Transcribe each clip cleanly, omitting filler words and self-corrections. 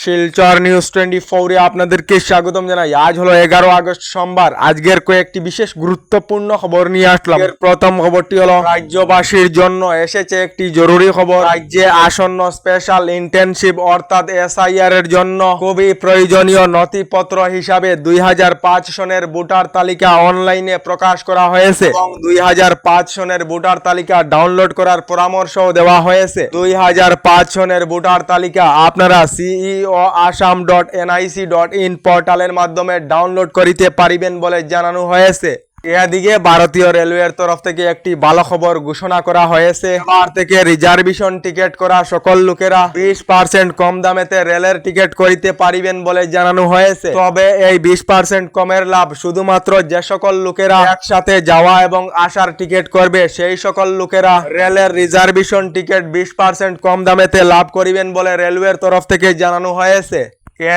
Silchar news 24 আপনাদেরকে স্বাগতম জানাই। আজ হলো 11 আগস্ট সোমবার। আজকের কয়েকটি বিশেষ গুরুত্বপূর্ণ খবর নিয়ে আসলাম। প্রথম খবরটি হলো রাজ্যবাসীর জন্য এসেছে একটি জরুরি খবর। রাজ্যে আসন্ন স্পেশাল ইন্টেনসিভ অর্থাৎ এসআইআর এর জন্য খুবই প্রয়োজনীয় নথিপত্র হিসাবে 2005 সনের ভোটার তালিকা অনলাইনে প্রকাশ করা হয়েছে এবং 2005 সনের ভোটার তালিকা ডাউনলোড করার পরামর্শও দেওয়া হয়েছে। 2005 সনের ভোটার তালিকা আপনারা ceo.assam.nic.in পোর্টালের মাধ্যমে ডাউনলোড করিতে পারিবেন বলে জানানো হয়েছে। এদিকে ভারতীয় রেলওয়ের তরফ থেকে একটি ভালো খবর ঘোষণা করা হয়েছে। এবার থেকে রিজার্ভেশন টিকিট করা সকল লোকেরা 20% কম দামেতে রেলের টিকিট করিতে পারিবেন বলে জানানো হয়েছে। তবে এই 20% কমের লাভ শুধুমাত্র যে সকল লোকেরা একসাথে যাওয়া এবং আসার টিকিট করবে সেই সকল লোকেরা রেলের রিজার্ভেশন টিকিট 20% কম দামেতে লাভ করিবেন বলে রেলওয়ের তরফ থেকে জানানো হয়েছে।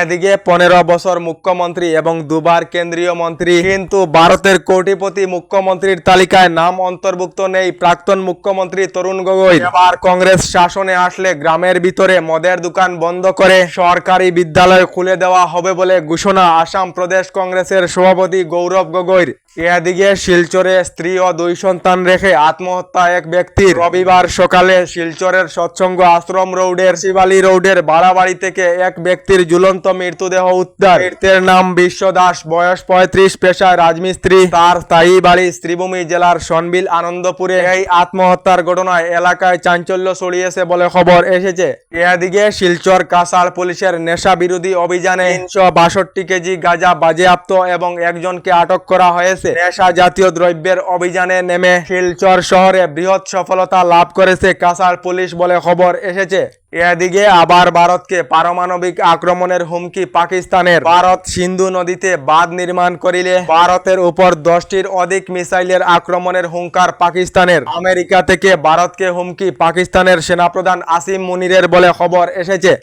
এদিকে 15 বছর মুখ্যমন্ত্রী এবং দুবার কেন্দ্রীয় মন্ত্রী, কিন্তু ভারতের কোটিপতি মুখ্যমন্ত্রীর তালিকায় নাম অন্তর্ভুক্ত নেই প্রাক্তন মুখ্যমন্ত্রী তরুণ গগৈ। এবার কংগ্রেস শাসনে আসলে গ্রামের ভিতরে মদের দোকান বন্ধ করে সরকারি বিদ্যালয় খুলে দেওয়া হবে বলে ঘোষণা আসাম প্রদেশ কংগ্রেসের সভাপতি গৌরব গগৈর। এদিকে শিলচরে স্ত্রী ও 2 সন্তান রেখে আত্মহত্যা এক ব্যক্তির। রবিবার সকালে শিলচরের সৎসঙ্গ আশ্রম রোডের শিবালী রোডের বাড়াবাড়ি থেকে এক ব্যক্তির ঝুলন্ত মৃতদেহ উদ্ধার। মৃতের নাম বিশ্ব দাস, বয়স 35, পেশায় রাজমিস্ত্রি। তার স্থায়ী বাড়ি শ্রীভূমি জেলার সনবিল আনন্দপুরে। এই আত্মহত্যার ঘটনায় এলাকায় চাঞ্চল্য ছড়িয়েছে বলে খবর এসেছে। এদিকে শিলচর কাছাড় পুলিশের নেশা বিরোধী অভিযানে 362 কেজি গাঁজা বাজেয়াপ্ত এবং একজনকে আটক করা হয়েছে। নেশা জাতীয় দ্রব্যের অভিযানে নেমে শিলচর শহরে বৃহৎ সফলতা লাভ করেছে কাছাড় পুলিশ বলে খবর এসেছে। এদিকে আবার ভারতকে পারমাণবিক আক্রমণের হুমকি পাকিস্তানের। ভারত সিন্ধু নদীতে বাঁধ নির্মাণ করিলে ভারতের উপর 10টির অধিক মিসাইলের আক্রমণের হুঙ্কার পাকিস্তানের। আমেরিকা থেকে ভারতকে হুমকি পাকিস্তানের সেনাপ্রধান আসিম মুনিরের বলে খবর এসেছে।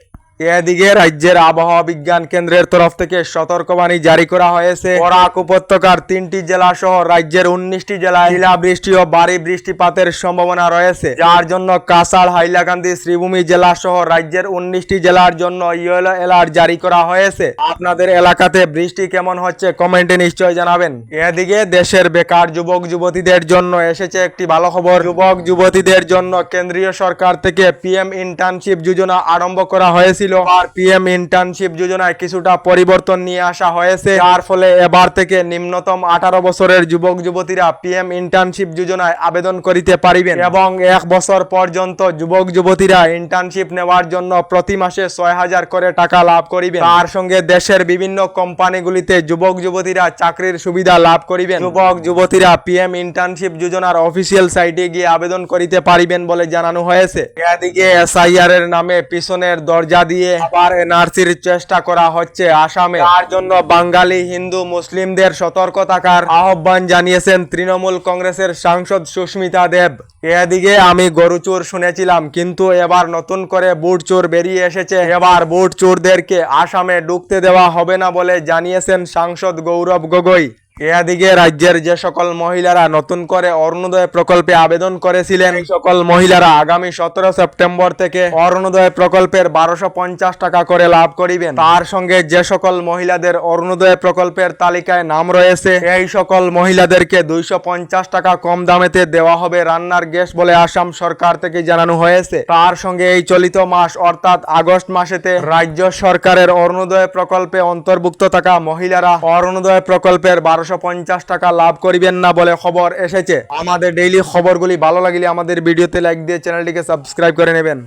এদিকে রাজ্যের আবহাওয়া বিজ্ঞান কেন্দ্রের তরফ থেকে সতর্কবাণী জারি করা হয়েছে। বরাক উপত্যকার 3টি জেলা সহ রাজ্যের 19টি জেলায় শিলাবৃষ্টি ও ভারী বৃষ্টিপাতের সম্ভাবনা রয়েছে, যার জন্য কাছাড়, হাইলাকান্দি, শ্রীভূমি জেলা সহ রাজ্যের 19টি জেলার জন্য ইয়েলো অ্যালার্ট জারি করা হয়েছে। আপনাদের এলাকাতে বৃষ্টি কেমন হচ্ছে কমেন্টে নিশ্চয় জানাবেন। এদিকে দেশের বেকার যুবক যুবতীদের জন্য এসেছে একটি ভালো খবর। যুবক যুবতীদের জন্য কেন্দ্রীয় সরকার থেকে পিএম ইন্টার্নশিপ যোজনা আরম্ভ করা হয়েছে। আর পিএম ইন্টার্নশিপ যোজনায় কিছুটা পরিবর্তন নিয়ে আসা হয়েছে, যার ফলে এবার থেকে নিম্নতম 18 বছরের যুবক যুবতীরা পিএম ইন্টার্নশিপ যোজনায় আবেদন করিতে পারিবেন এবং 1 বছর পর্যন্ত যুবক যুবতীরা ইন্টার্নশিপ নেওয়ার জন্য প্রতি মাসে 6000 করে টাকা লাভ করিবেন। তার সঙ্গে দেশের বিভিন্ন কোম্পানিগুলিতে যুবক যুবতীরা চাকরির সুবিধা লাভ করিবেন। যুবক যুবতীরা পিএম ইন্টার্নশিপ যোজনার অফিসিয়াল সাইটে গিয়ে আবেদন করিতে পারিবেন বলে জানানো হয়েছে। এদিকে এসআইআর এর নামে পিছনের দরজা দিয়ে আবার এনআরসির চেষ্টা করা হচ্ছে আসামে। তার জন্য বাঙালি হিন্দু মুসলিমদের সতর্ক থাকার আহ্বান জানিয়েছেন তৃণমূল কংগ্রেসের সাংসদ সুস্মিতা দেব। এদিকে আমি গরু চোর শুনেছিলাম, কিন্তু এবার নতুন করে বুট চোর বেরিয়ে এসেছে। এবার বুট চোরদেরকে আসামে ঢুকতে দেওয়া হবে না বলে জানিয়েছেন সাংসদ গৌরব গগৈ। এদিকে রাজ্যের যে সকল মহিলারা নতুন করে অরুণোদয় প্রকল্পে আবেদন করেছিলেন, এই সকল মহিলারা আগামী 17 সেপ্টেম্বর থেকে অরুণোদয় প্রকল্পের 1250 টাকা করে লাভ করিবেন। তার সঙ্গে যে সকল মহিলাদের অরুণোদয় প্রকল্পের তালিকায় নাম রয়েছে এই সকল মহিলাদেরকে 250 টাকা কম দামেতে দেওয়া হবে রান্নার গ্যাস বলে আসাম সরকার থেকে জানানো হয়েছে। তার সঙ্গে এই চলিত মাস অর্থাৎ আগস্ট মাসেতে রাজ্য সরকারের অরুণোদয় প্রকল্পে অন্তর্ভুক্ত থাকা মহিলারা অরুণোদয় প্রকল্পের 1250 টাকা লাভ করিবেন না বলে খবর এসেছে। আমাদের ডেইলি খবরগুলি ভালো লাগলে আমাদের ভিডিওতে লাইক দিয়ে চ্যানেলটিকে সাবস্ক্রাইব করে নেবেন।